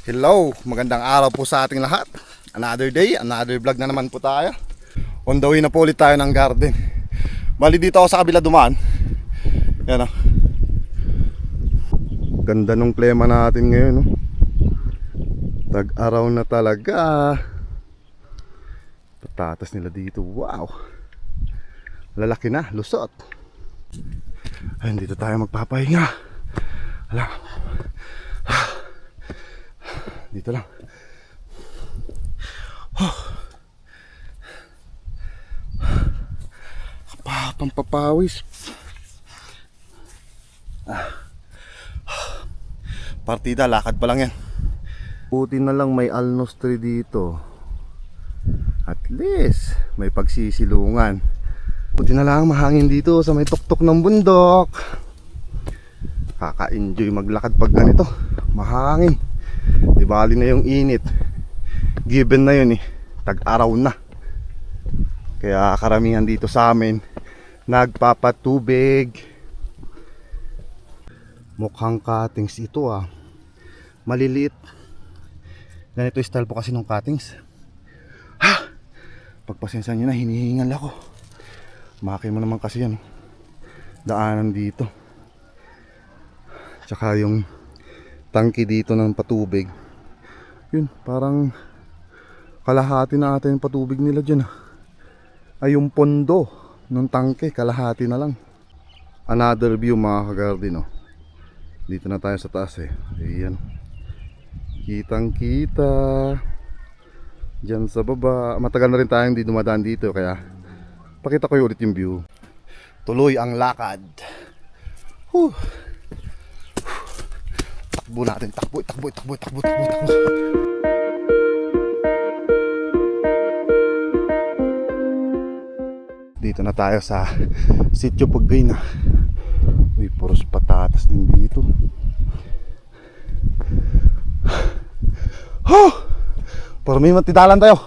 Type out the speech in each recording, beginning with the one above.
Hello, magandang araw po sa ating lahat. Another day, another vlog na naman po tayo. On the way na po ulit tayo ng garden. Bali dito ako sa kabila dumaan. Yan o. Ganda nung klema natin ngayon, no? Tag-araw na talaga. Patatas nila dito, wow. Lalaki na, lusot. Ayun, dito tayo magpapahinga. Hala. Dito lang. Pampapawis. Partida, lakad pa lang yan. Buti na lang may alnos tree dito. At least may pagsisilungan. Buti na lang mahangin dito sa may tuktok ng bundok. Kaka-enjoy maglakad pag ganito. Mahangin. Di bali na yung init. Given na yun eh. Tag-araw na. Kaya karamihan dito sa amin nagpapatubig. Mukhang cuttings ito ah. Maliliit. Ganito yung style po kasi ng cuttings. Pagpasensya nyo na, hinihingal ako. Maki mo naman kasi yan. Daanan dito. Tsaka yung tangke dito ng patubig. Yun, parang kalahati na ata yung patubig nila dyan. Ay yung pondo ng tangke, kalahati na lang. Another view mga ka-garden, oh. Dito na tayo sa taas eh. Ayan. Kitang kita. Diyan sa baba. Matagal na rin tayong hindi dumadaan dito. Kaya pakita ko ulit yung view. Tuloy ang lakad. Takbo natin. Takbo. Dito na tayo sa Sitio Pagayna. Uy, puros patatas din dito. Para may matidalan tayo.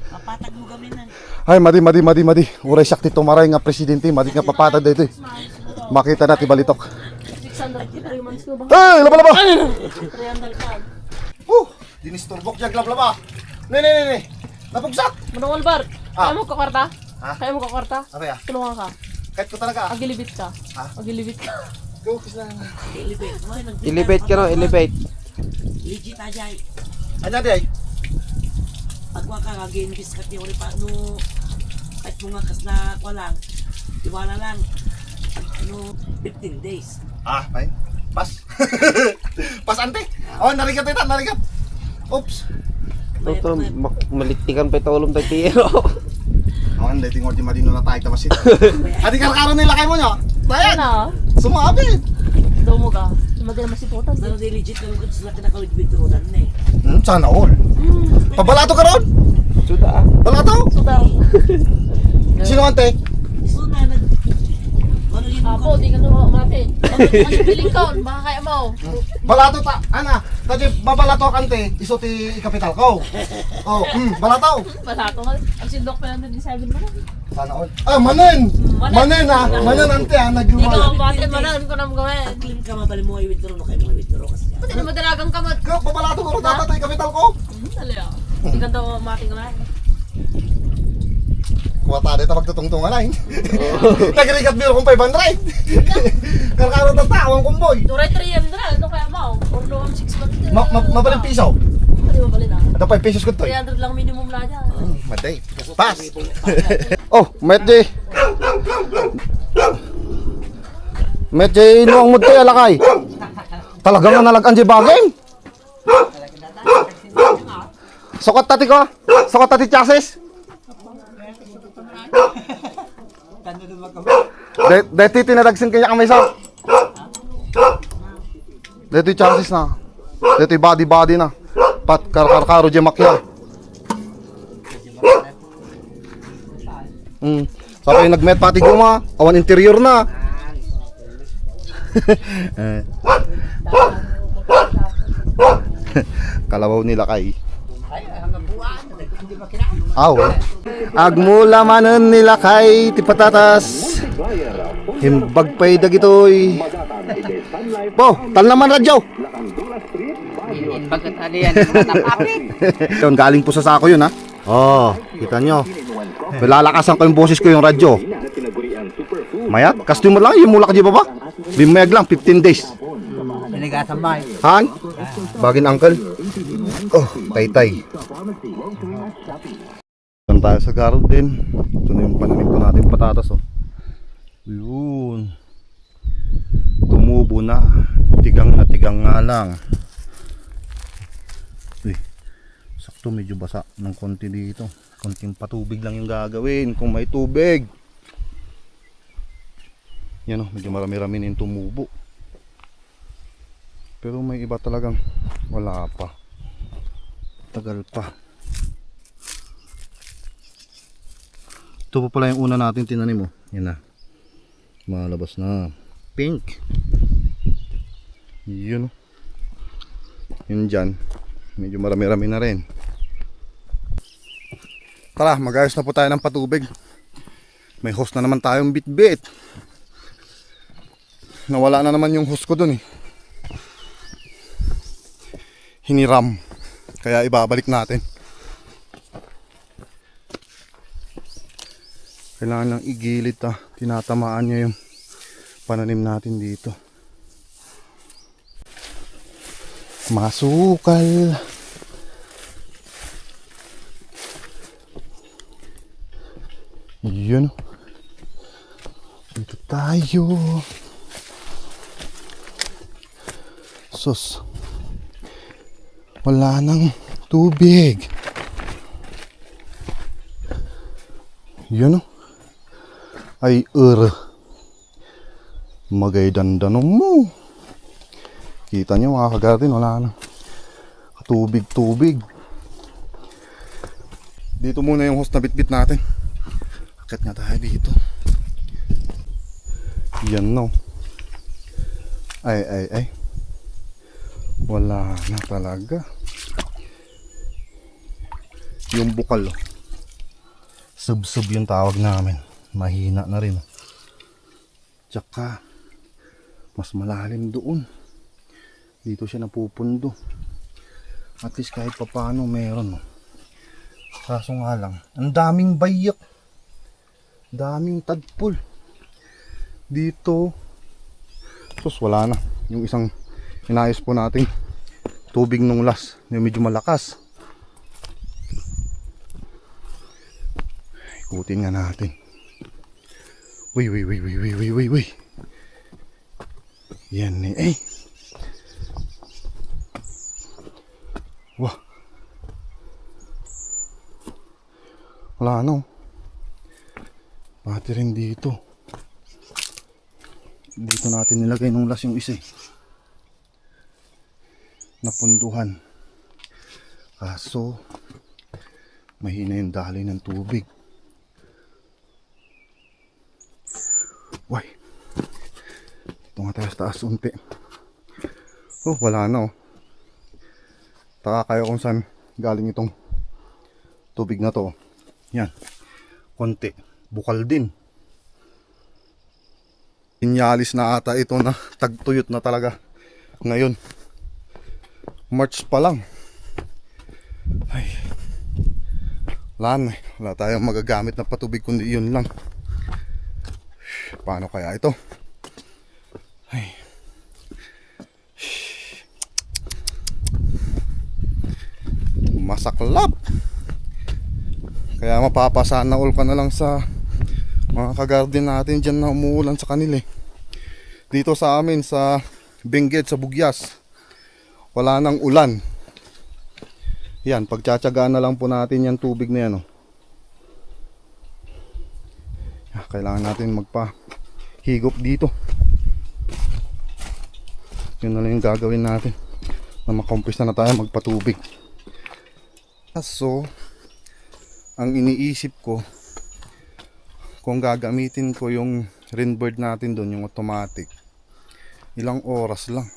Papatag mo kami nan. Ay, madi. Uray sakti tumaray nga presidente. Madi nga papatag dito eh. Makita natin balitok. 603 months ko ba? Ay, laba! 300 ka. Dinisturbok dyan, laba. Ne. Napugsak. Manong Albar, Ah. kaya mo kakwarta? Ha? Kaya mo kakwarta? Apa ya? Tulungan ka. Kahit ko talaga. Agilibit ka. Ha? Agilibit ka. Go, kisna. Elevate mo. Elevate ka no, elevate. Legit ajay. Ano di ay? Pagwa ka kagin biskat ni uri pa no. Kahit kung nga kas na kwa lang. Iwala lang. Ano 15 days. Fine. Pas. Pas ante. Oh, narigat ito, narigat. Oops. Ito, malitikan pa ito ulong tayo tiro. Oh, hindi tingor di madino na tayo tamasin. Adi karkaro nila kay mo nyo. Tayan. Ano? Sumabi. Daw mo ka. Sumadil masiputan. Sana di legit na lugat sila kinakawit-wit rodan na eh. Sana all. Pabalato ka ron? Suda. Balato? Suda. Sino ante? So na nag... Ano yun Ako, di ka naman umapin. Ano piling ka? Baka kaya mo. Balato ta. Ana, tadi babalato kante. Iso ti kapital ko. Oh, balato. Balato ka. Ang sindok pa nandun ni 7 mo. Sana all. Manen. Manen ah. Manen ante ah. Di ka Naglumal. umapin mo na. Ano ko naman gawin? Pag-clean ka mabali mo ay withdraw no kayo mga withdraw kasi. Pati na madalagang kamot. Kaya babalato ko ron data ti kapital ko. Dali ah. Di ka daw umapin ko na. Kuwata dito magtutungtungan na eh. Nagrigat biro kong 500. Karkaro na tawang kumboy. Turay 300. Ano kaya mo? Or no, 6 months. Mabaling piso. Pwede mabalin ah. Ito 5 pesos ko to eh. 300 lang minimum na dyan. Maday. Pass. Oh, Medjay. Medjay no ang mudte alakay. Talaga nga nalagan di bagay. Sokot tati ko. Sokot tati chassis. Deti tinadagsin kanya kamay sa. Deti chassis na. Deti body na. Pat karo je makya. Sabi nagmet pati guma, awan interior na. Kalabaw nila kay. Aw. Agmula manen nila kay ti patatas. Himbag pay dagitoy. Po, tal naman radyo. Bagat alian, natapapit. Yun, galing po sa sako yun ha. Oo, kita nyo. Lalakasan ko yung boses ko yung radyo. Mayat, customer lang, yung mula ka di ba ba? Bimayag lang, 15 days. Sinigasan ba? Han? Bagin uncle? Oh, tay-tay. Doon tayo sa garden. Ito na yung pananim ko natin patatas oh. Yun. Tumubo na. Tigang nga lang. Uy, sakto medyo basa ng konti dito. Konting patubig lang yung gagawin kung may tubig. Yan oh, medyo marami-rami na yung tumubo. Pero may iba talagang wala pa. Tagal pa. Ito pa pala yung una natin tinanim mo. Yan na. Malabas na. Pink. Yun. Yun dyan. Medyo marami-rami na rin. Tara, mag-ayos na po tayo ng patubig. May hose na naman tayong bit-bit. Nawala na naman yung hose ko dun eh. Hiniram. Kaya ibabalik natin. Kailangan lang igilid ah. Tinatamaan niya yung pananim natin dito. Masukal. Yun. Dito tayo. Sus. Wala nang tubig. Yun o. Ay magay dandanom mo. Kita nyo mga kagarden, wala nang tubig-tubig. Dito muna yung hose na bitbit natin. Akit nga tayo dito. Yan no. Ay. Wala na talaga. Yung bukal oh. Sub-sub yung tawag namin. Mahina na rin. Tsaka mas malalim doon. Dito siya napupundo. At least kahit papano meron. Kaso nga lang, ang daming bayak. Daming tadpol. Dito. Sus, wala na. Yung isang inayos po natin tubig nung last. Yung medyo malakas. Ikutin nga natin. Uy. Yan eh. Wah. Wala no. Pati rin dito. Dito natin nilagay nung last yung isa eh. Napunduhan. Kaso mahina yung daloy ng tubig. Why? Ito nga tayo sa taas unti. Oh, wala na oh. Taka kayo kung saan galing itong tubig na to. Yan. Konti. Bukal din. Inyalis na ata ito na tagtuyot na talaga. Ngayon. March pa lang. Ay. Wala tayong magagamit na patubig kundi yun lang. Paano kaya ito? Ay. Masaklap. Kaya mapapasana all ka na lang sa mga kagarden natin dyan na umuulan sa kanila eh. Dito sa amin sa Benguet, sa Bugyas, wala nang ulan. Yan, pagtsatsagaan na lang po natin yan tubig na yan oh. Kailangan natin magpahigop dito. Yun na lang yung gagawin natin na makumpis na tayo magpatubig. So ang iniisip ko, kung gagamitin ko yung rainbird natin doon, yung automatic, ilang oras lang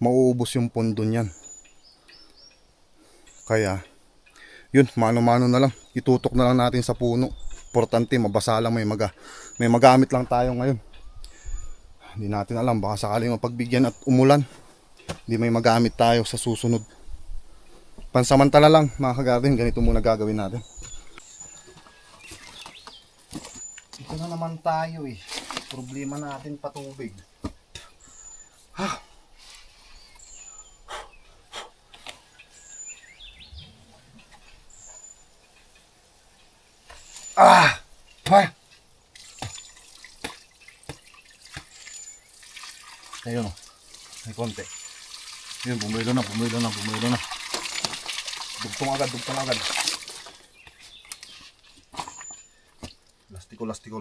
mauubos yung pondo niyan. Kaya yun, mano-mano na lang, itutok na lang natin sa puno. Importante mabasa lang, may magamit lang tayo ngayon. Hindi natin alam, baka sakaling mapagbigyan at umulan. Hindi may magamit tayo sa susunod. Pansamantala lang mga kagarden, ganito muna gagawin natin. Ito na naman tayo eh. Problema natin patubig. Ha? Ah! Ha? Ayun o. May konti. Yun, bumilo na. Dugtong agad.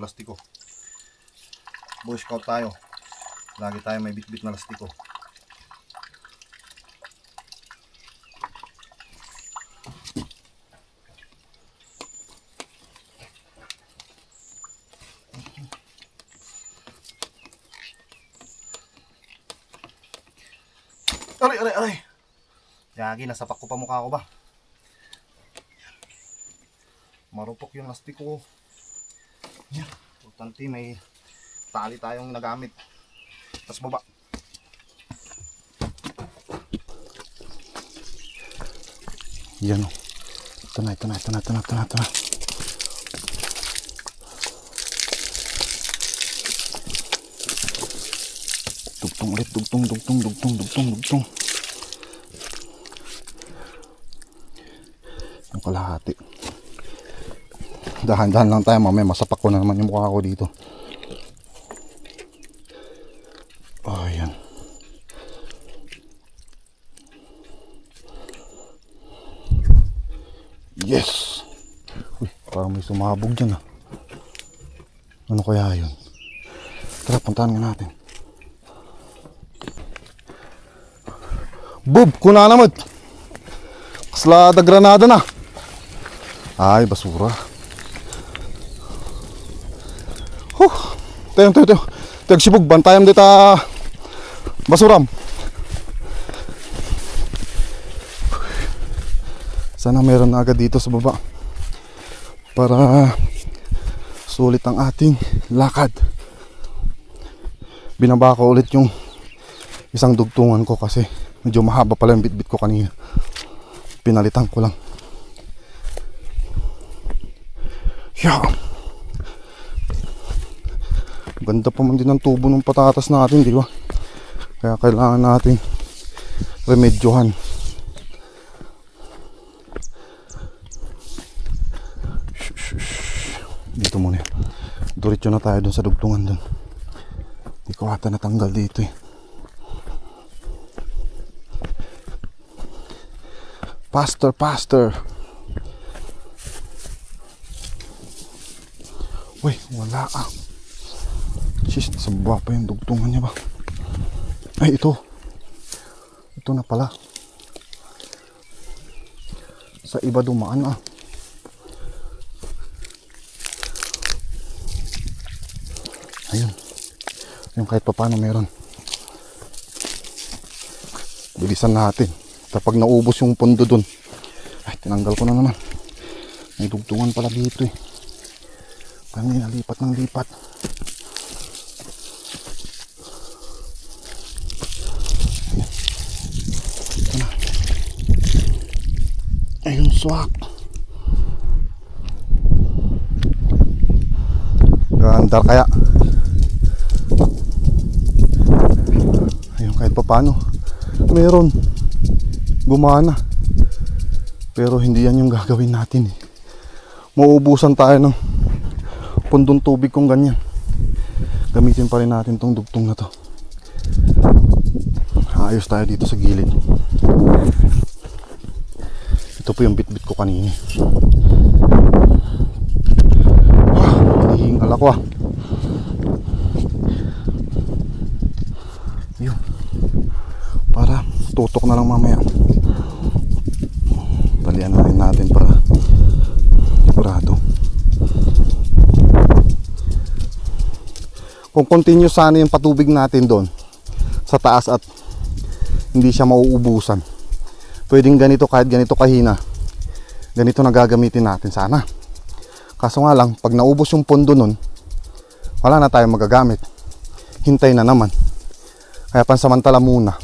Lastiko. Boy Scout tayo. Lagi tayo may bit-bit na lastiko. Aray! Yagi, nasapak ko pa mukha ko ba? Marupok yung lastiko ko. Yan. Importante may tali tayong nagamit. Tas baba. Yan o. Ito na. Dugtong ulit. Dugtong. Yung kalahati. Dahan-dahan lang tayo, mamaya masapak ko na naman yung mukha ko dito. Oh, yan. Yes! Uy, parang may sumabog dyan ah. Ano kaya yun? Tara, puntahan nga natin. Bob, kuna naman! Kaslada granada na! Ay, basura. Tayo. Tagsibog, bantayam dita basuram. Sana meron na agad dito sa baba para sulit ang ating lakad. Binaba ko ulit yung isang dugtungan ko kasi medyo mahaba pala yung bit-bit ko kanina. Pinalitan ko lang. Yeah. Ganda pa man din ng tubo ng patatas natin, di ba? Kaya kailangan natin remedyohan. Dito muna. Diretso na tayo dun sa dugtungan dun. Hindi ko ata natanggal dito eh. Faster. Uy, wala ah. Sis, nasa baba pa yung dugtungan niya ba? Ay, ito na pala. Sa iba dumaan ah. Ayun. Yung kahit pa paano meron. Bilisan natin. Kapag naubos yung pondo dun. Ay, tinanggal ko na naman. May dugtungan pala dito eh. Kanina lipat ng lipat. Ayun, swak. Gandar kaya. Ayun, kahit pa paano meron gumana. Pero hindi yan yung gagawin natin eh. Mauubusan tayo ng pundong tubig kung ganyan. Gamitin pa rin natin tong dugtong na to. Ayos tayo dito sa gilid. Ito po yung bit-bit ko kanina. Hihingal ako ah. Yun. Para tutok na lang mamaya. Talian na rin natin para sigurado. Kung continue sana yung patubig natin doon sa taas at hindi siya mauubusan, pwedeng ganito, kahit ganito kahina, ganito na gagamitin natin sana. Kaso nga lang, pag naubos yung pondo nun, wala na tayong magagamit. Hintay na naman. Kaya pansamantala muna,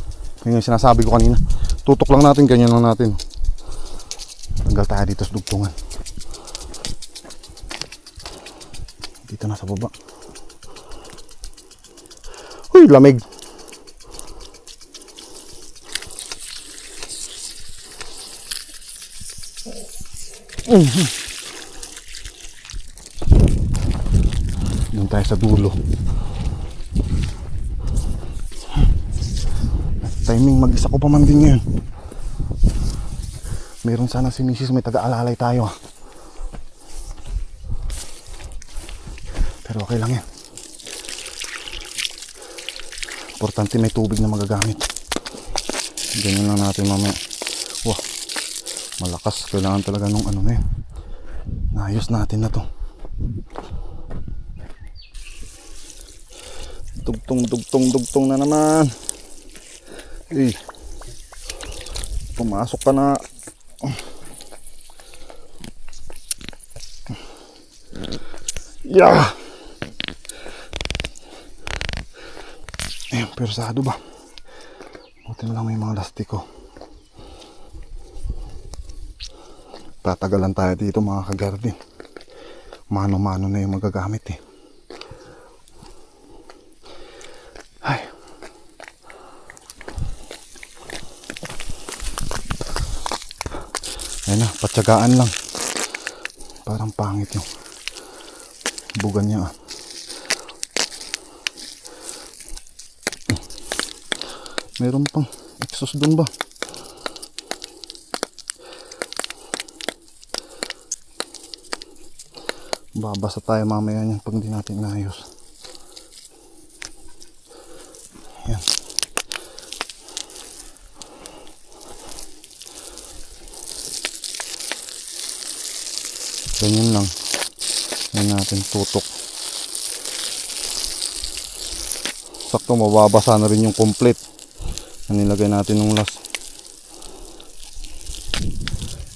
Yun yung sinasabi ko kanina. Tutok lang natin, ganyan lang natin. Tanggal tayo dito sa dugtungan. Dito na sa baba. Uy, lamig. Doon tayo sa dulo. Timing, mag-isa ko pa man din ngayon. Meron sana si Mrs. may taga-alalay tayo. Pero okay lang yan. Importante may tubig na magagamit. Ganyan lang natin mamaya. Wah, malakas. Kailangan talaga nung ano na yun. Naayos natin na to. Dugtong na naman. Eh, pumasok ka na. Yeah. Ayun, persado ba? Buti na lang may mga lastiko. Tatagalan tayo dito mga kagardin. Mano-mano na yung magagamit eh. Ay. Ayun na, patsagaan lang. Parang pangit yung bugan niya. Meron pang exhaust dun ba? Babasa tayo mamaya niyan pag hindi natin naayos. Yan. Ganyan lang. Yan natin tutok. Sakto mababasa na rin yung complete. Nilagay natin nung last.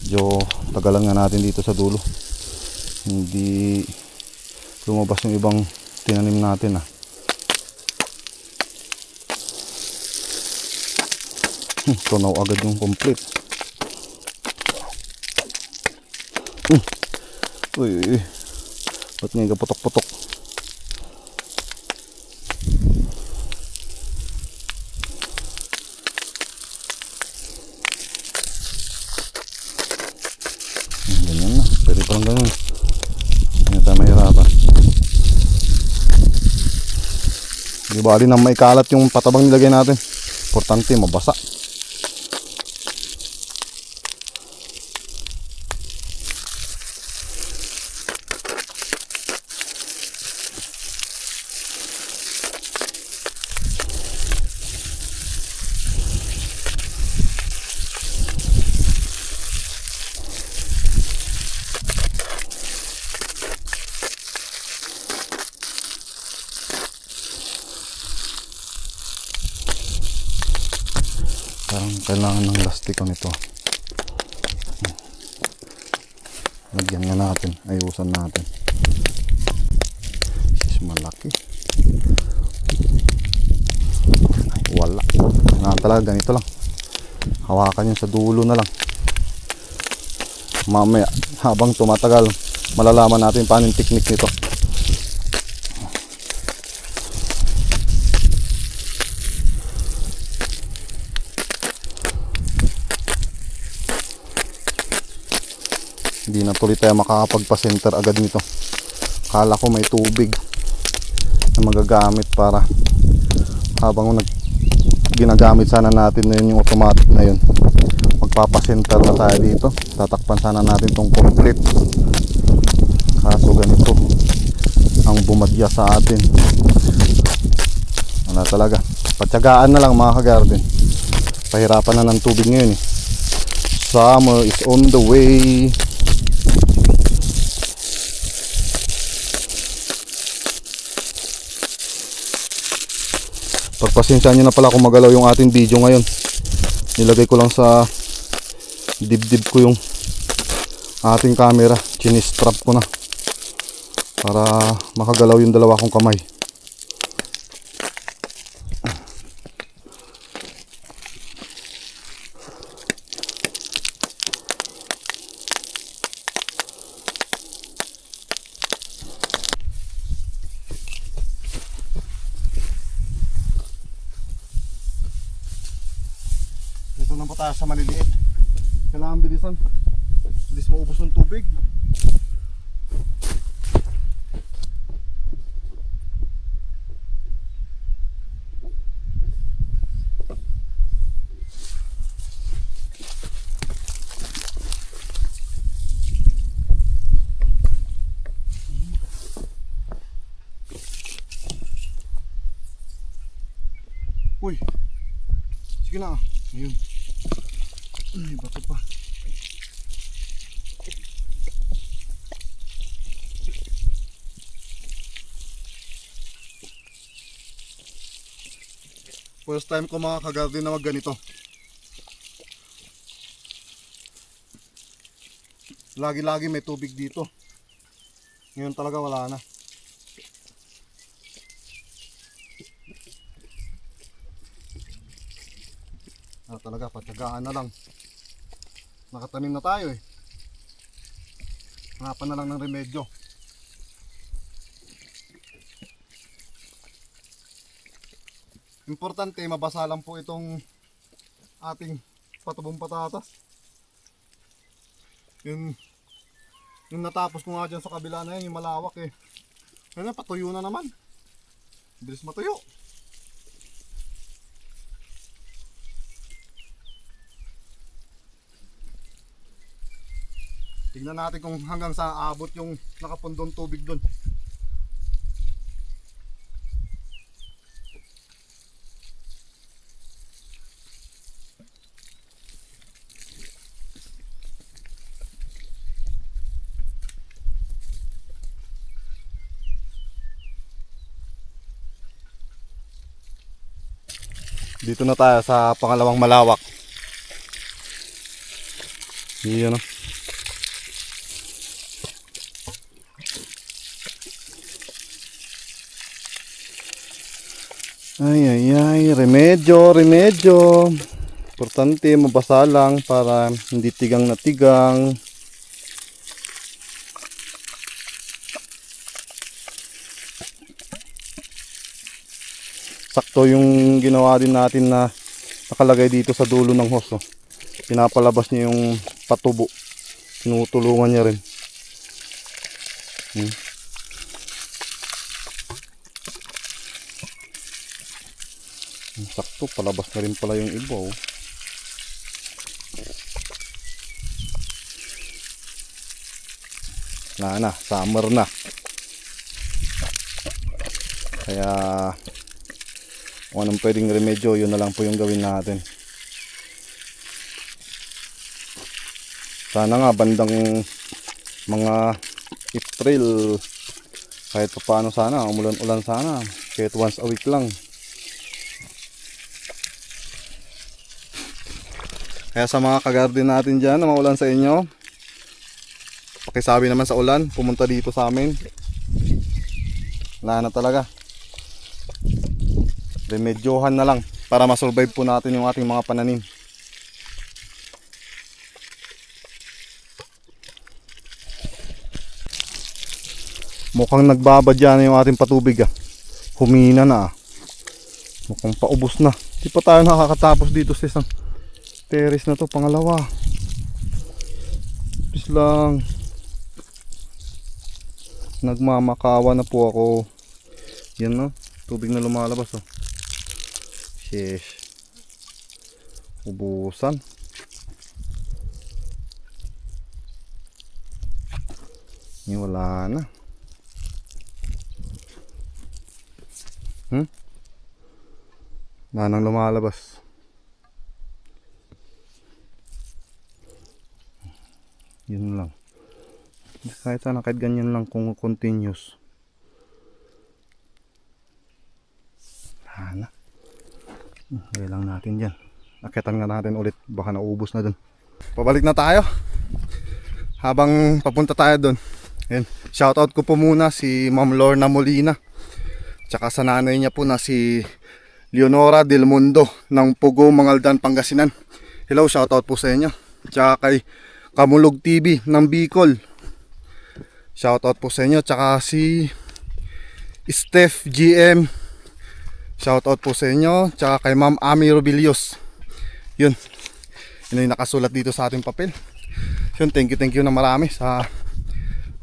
Medyo tagalan nga natin dito sa dulo. Hindi lumabas yung ibang tinanim natin Tunaw agad yung complete. Uy. Ba't ngayon ka putok-putok? Ganyan na. Pwede pa lang ganun. Hindi tayo mahirapan. Di bali na may kalat yung patabang nilagay natin. Importante mabasa. Parang kailangan ng lastiko nito. Lagyan nga natin, ayusan natin. Is malaki. Ay, wala. Na talaga ganito lang. Hawakan yun sa dulo na lang. Mamaya habang tumatagal, malalaman natin paano yung technique nito. Hindi na tuloy tayo makakapagpa-center agad nito. Kala ko may tubig na magagamit para habang ginagamit sana natin na yun, yung automatic na yun. Magpapa-center na tayo dito. Tatakpan sana natin tong complete. Kaso ganito ang bumadya sa atin. Wala talaga. Patyagaan na lang mga ka-garden. Pahirapan na ng tubig ngayon eh. Summer is on the way. Pagpasensya nyo na pala kung magalaw yung ating video ngayon. Nilagay ko lang sa dibdib ko yung ating camera. Chinistrap ko na para makagalaw yung dalawa kong kamay. Kulang pa tayo sa maliliit. Kailangan bilisan. Bilis maubos ng tubig. Uy, sige na. Ayun. Ay, bato pa. First time ko mga kagarden na mag ganito. Lagi-lagi may tubig dito. Ngayon talaga wala na. Talaga, patyagaan na lang. Nakatanim na tayo eh. Hanapan na lang ng remedyo. Importante, mabasa lang po itong ating patubong patatas. Yung natapos ko nga dyan sa kabila na yan, yung malawak eh. Ngayon, patuyo na naman. Bilis matuyo. Tignan natin kung hanggang saan aabot yung nakapundong tubig doon. Dito na tayo sa pangalawang malawak. Iyon, no? Ay, remedyo. Importante, mabasa lang para hindi tigang na tigang. Sakto yung ginawa din natin na nakalagay dito sa dulo ng hose. Oh. Pinapalabas niya yung patubo. Tinutulungan niya rin. Sakto, palabas na rin pala yung iba. Oh. Na, summer na. Kaya kung anong pwedeng remedyo, yun na lang po yung gawin natin. Sana nga bandang mga April kahit pa paano sana, umulan-ulan sana, kahit once a week lang. Kaya sa mga kagarden natin dyan na maulan sa inyo, pakisabi naman sa ulan, pumunta dito sa amin. Wala na talaga. Remedyohan na lang para masurvive po natin yung ating mga pananim. Mukhang nagbabadya na yung ating patubig. Humina na. Mukhang paubos na. Di pa tayo nakakatapos dito sa isang terrace na to, pangalawa. Bis lang. Nagmamakawa na po ako. Yan, no, tubig na lumalabas. Oh. Yes. Ubusan. Wala na. Wala nang lumalabas. Yun lang. Kahit sana, kahit ganyan lang kung continuous. Wala na. Gaya lang natin dyan. Akitan nga natin ulit. Baka naubos na dun. Pabalik na tayo. Habang papunta tayo dun. Ayan. Shoutout ko po muna si Ma'am Lorna Molina. Tsaka sa nanay niya po na si Leonora Del Mundo ng Pugo, Mangaldan, Pangasinan. Hello, shoutout po sa inyo. Tsaka kay Kamulog TV ng Bicol. Shoutout po sa inyo. Tsaka si Steph GM. Shoutout po sa inyo. Tsaka kay Ma'am Ami Robilios. Yun. Yun yung nakasulat dito sa ating papel. Yun, thank you na marami sa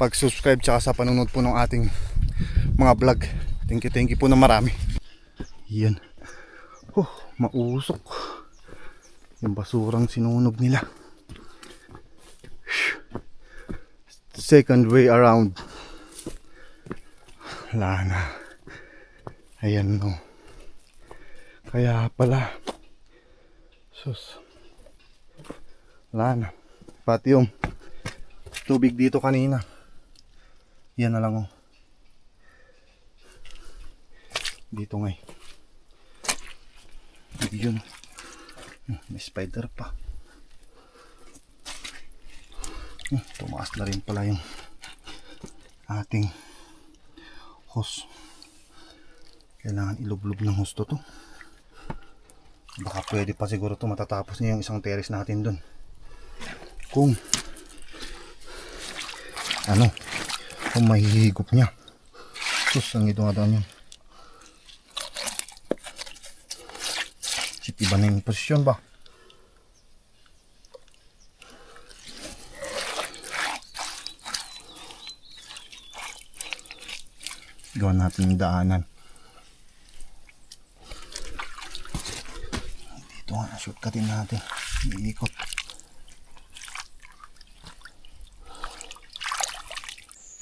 pag-subscribe tsaka sa panunod po ng ating mga vlog. Thank you po na marami. Yan. Mausok. Yung basurang sinunog nila. Second way around. Wala na. Ayan no. Kaya pala. Sus. Wala na. Pati yung tubig dito kanina. Yan na lang oh. Dito ngay. Yun. May spider pa. Tumaas na rin pala yung ating hose. Kailangan ilublob ng hose to. Baka pwede pa siguro to matatapos niya yung isang terrace natin dun. Kung kung mahihigop niya. Sus, ang ito nga daw yun. Iba na yung posisyon ba? Gawa natin yung daanan. Dito nga, shortcutin natin. Iikot.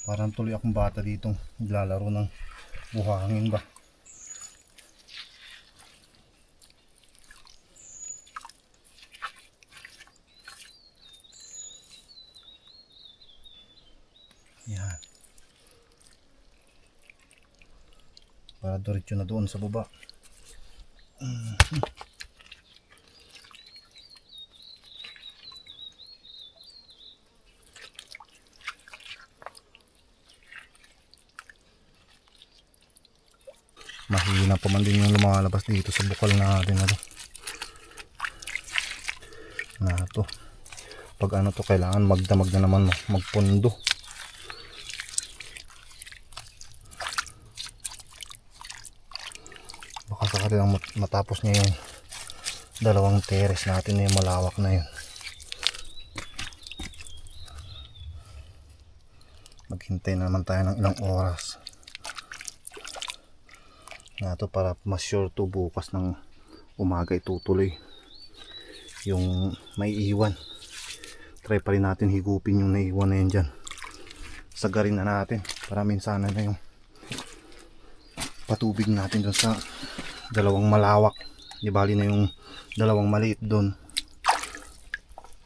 Parang tuloy akong bata dito naglalaro ng buhangin ba. Yan. Para diretso na doon sa baba. Mahina pa man din yung lumalabas dito sa bukal natin na to. Pag to kailangan magdamag na naman magpundo. Baka sakali lang matapos niya yung dalawang terrace natin na yung malawak na yun. Maghintay naman tayo ng ilang oras na to para mas sure to bukas ng umaga itutuloy yung may iwan. Try pa rin natin higupin yung naiwan na yun dyan. Sagarin na natin para minsan na yung patubig natin doon sa dalawang malawak. Di bali na yung dalawang maliit doon.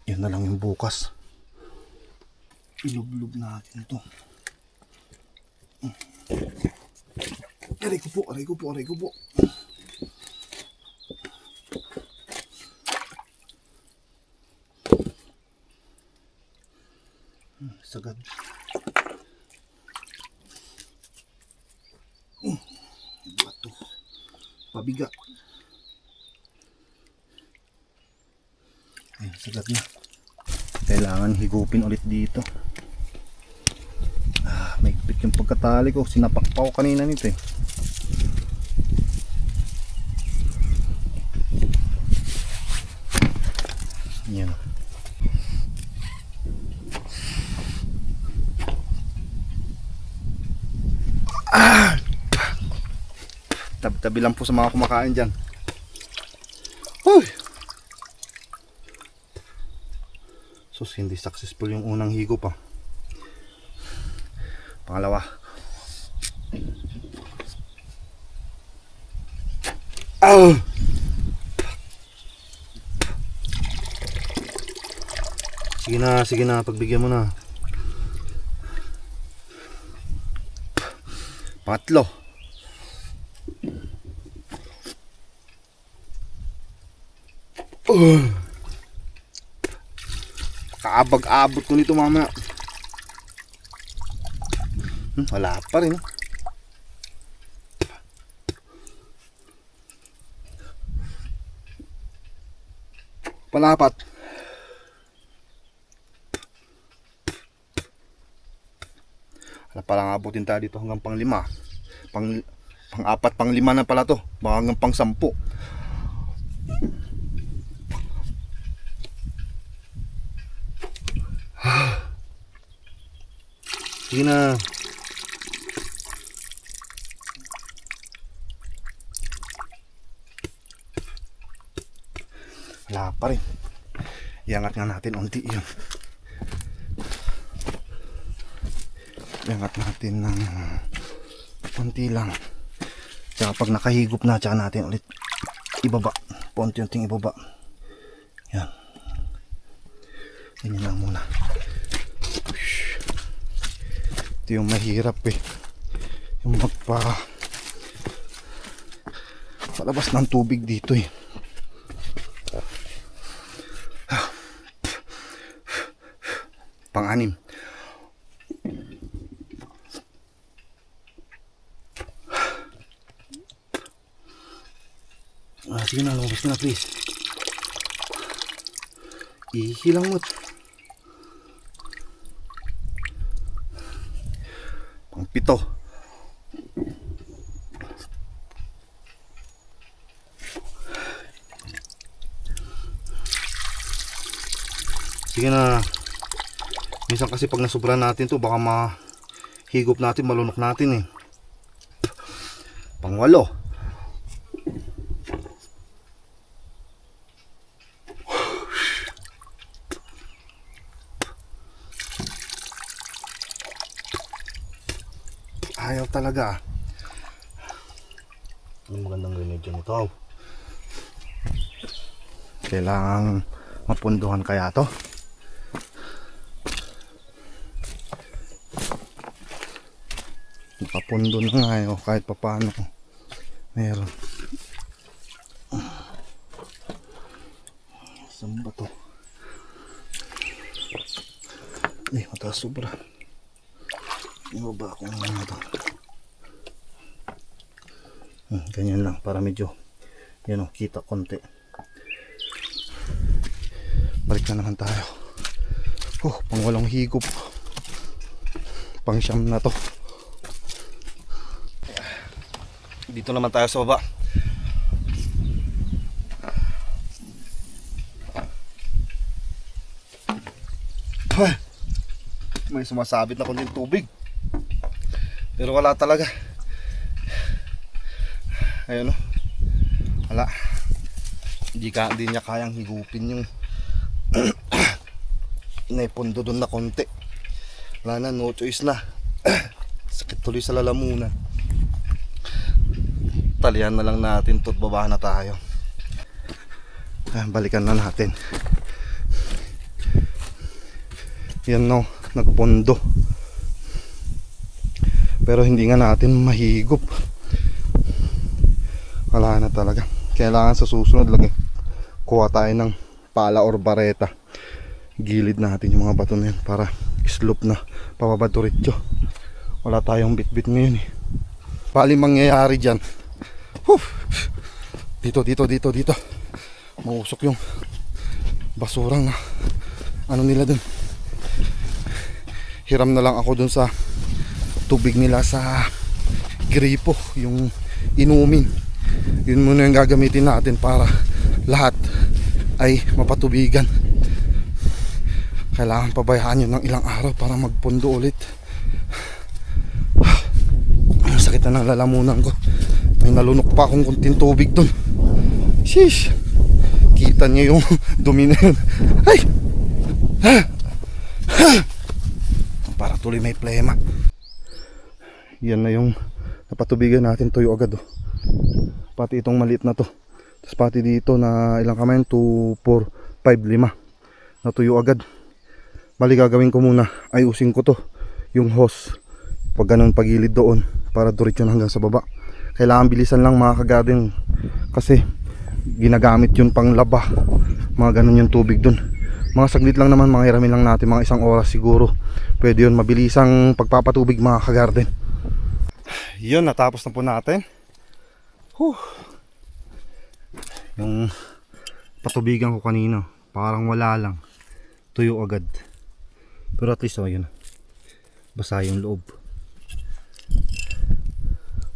Yun na lang yung bukas. Ilublob natin ito. Aray ko po. Sagad. Bato. Pabiga. Ay, sagad na. Kailangan higupin ulit dito. May ikpit yung pagkatali ko. Sinapak pa ko kanina nito eh. Yan. Tabi-tabi lang po sa mga kumakain dyan. Uy! Sus, hindi successful yung unang higop pa. Pangalawa. Sige na, pagbigyan mo na. Pangatlo. Kaabag-abot ko nito mamaya. Wala pa rin. Palapat. Wala palang abutin tayo dito hanggang pang 5. Pang-4, pang 5 na pala to. Baka hanggang pang 10. Sige na. Wala pa rin. Iangat nga natin unti yun. Iangat natin ng unti lang. Tsaka pag nakahigop na, tsaka natin ulit ibaba. Unti-unting ibaba. Yan. Ganyan lang muna. Ito yung mahirap eh. Yung palabas ng tubig dito eh. Pang-anim. Sige na, lumabas na please. Ihilang mo. Pang-pito. Sige na. Minsan kasi pag nasubra natin to, baka mahigop natin, malunok natin eh. Pang-walo. Ayaw talaga. Ano magandang remedyo nito? Kailangang mapunduhan kaya to? Nakapundo na nga yun, kahit papaano meron. Saan ba to? Ay, mataas sobra. Ibaba ako naman ito. Ganyan lang para medyo yan o, kita konti. Balik na naman tayo. Pang walong higop. Pang siyam na to. Dito naman tayo sa baba. May sumasabit na konting tubig. Pero wala talaga. Ayun o. Wala. Hindi niya kayang higupin yung naipondo doon na konti. Wala na, no choice na. Sakit tuloy sa lalamunan. Talian na lang natin to at baba na tayo. Balikan na natin. Yan no, nagpondo. Pero hindi nga natin mahigop. Wala na talaga. Kailangan sa susunod lagi kuha tayo ng pala or bareta. Gilid natin yung mga bato na yun para slope na pababa diretso. Wala tayong bitbit ngayon eh. Bali mangyayari dyan, dito mausok yung basurang ano nila dun. Hiram na lang ako dun sa tubig nila sa gripo, yung inumin. Yun muna yung gagamitin natin para lahat ay mapatubigan. Kailangan pabayaan yun ng ilang araw para magpundo ulit. Sakit na ng lalamunan ko. May nalunok pa akong kunting tubig dun. Sheesh. Kita niyo yung dumi na yun. Ay! Para tuloy may plema. Yan na yung napatubigan natin, tuyo agad oh. Pati itong maliit na to. Tapos pati dito na ilang kamay, 2, 4, 5, 5 natuyo agad. Bali gagawin ko muna, ayusin ko to yung hose. Pag ganun pagilid doon para diretso hanggang sa baba. Kailangan bilisan lang mga kagarden kasi ginagamit yun pang laba. Mga ganun yung tubig dun. Mga saglit lang naman, mga hiramin lang natin, mga 1 oras siguro. Pwede yun, mabilisang pagpapatubig mga kagarden. Yun, natapos na po natin. Yung patubigan ko kanina, parang wala lang. Tuyo agad. Pero at least yun, basa yung loob.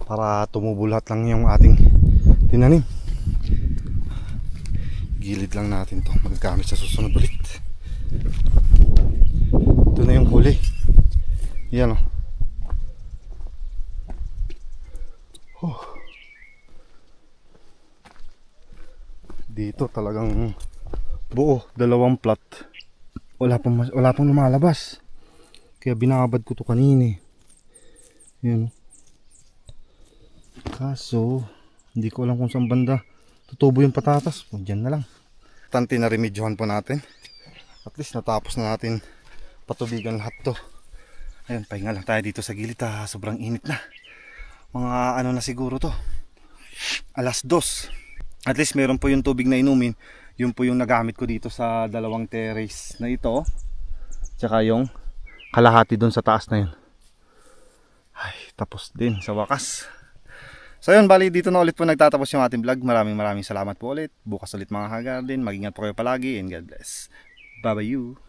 Para tumubo lahat lang yung ating tinanim. Gilid lang natin to, magagamit sa susunod ulit. Ito na yung huli. Yan o. dito talagang buo, 2 plat. Wala pang lumalabas. Kaya binabad ko to kanini. Yun. Kaso, hindi ko alam kung saan banda tutubo yung patatas. Diyan na lang. Tanti na remedyohan po natin. At least natapos na natin patubigan lahat to. Ayun, pahinga lang tayo dito sa gilid. Sobrang init na. Mga ano na siguro to. 2:00. At least meron po yung tubig na inumin. Yun po yung nagamit ko dito sa 2 terrace na ito. Tsaka yung kalahati doon sa taas na yun. Ay, tapos din sa wakas. So yun, bali dito na ulit po nagtatapos yung ating vlog. Maraming salamat po ulit. Bukas ulit mga ka-garden. Mag-ingat po kayo palagi and God bless. Bye bye you.